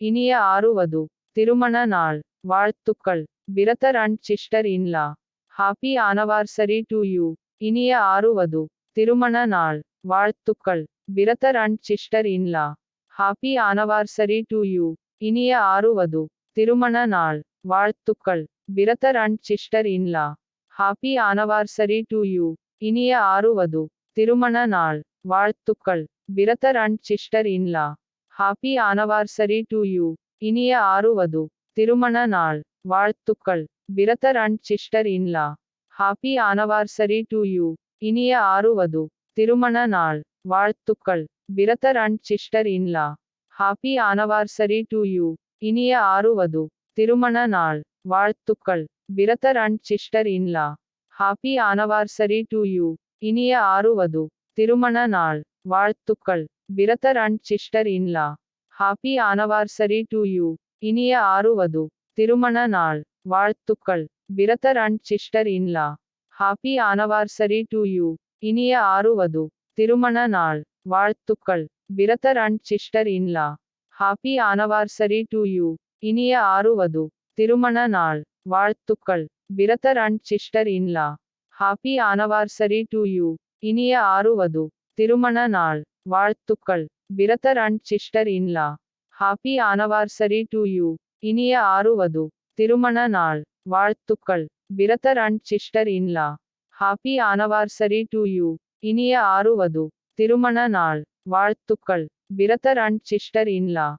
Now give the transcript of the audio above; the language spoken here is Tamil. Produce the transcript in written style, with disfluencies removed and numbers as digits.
இனிய ஆறுவது திருமண நாள் வாழ்த்துக்கள். Brother and sister in law, happy anniversary to you. இனிய ஆறுவது திருமண நாள் வாழ்த்துக்கள். Brother and sister in law, happy anniversary to you. இனிய ஆறுவது திருமண நாள் வாழ்த்துக்கள். Brother and sister in law, happy anniversary to you. இனிய ஆறுவது திருமண நாள் வாழ்த்துக்கள். Brother and sister in law, happy anniversary to you. இனிய ஆறுவது திருமண நாள் வாழ்த்துக்கள். Brother and sister in law, happy anniversary to you. இனிய ஆறுவது திருமண நாள் வாழ்த்துக்கள். Brother and sister in law, happy anniversary to you. இனிய ஆறுவது திருமண நாள் வாழ்த்துக்கள். Brother and sister in law, happy anniversary to you. இனிய ஆறுவது திருமண நாள் வாழ்த்துக்கள். Brother and sister in law, happy anniversary to you. இனிய ஆறுவது திருமண நாள் வாழ்த்துக்கள். Brother and sister in law, happy anniversary to you. இனிய ஆறுவது திருமண நாள் வாழ்த்துக்கள். Brother and sister in law, happy anniversary to you. இனிய ஆறுவது திருமண நாள் வாழ்த்துக்கள். Brother and sister in law, happy anniversary to you. இனிய ஆறுவது திருமண நாள் வாழ்த்துக்கள். Brother and sister in law, happy anniversary to you. இனிய ஆறுவது திருமண நாள் வாழ்த்துக்கள். Brother and sister in law, happy anniversary to you. இனிய ஆறுவது திருமண நாள் வாழ்த்துக்கள். Brother and sister in law,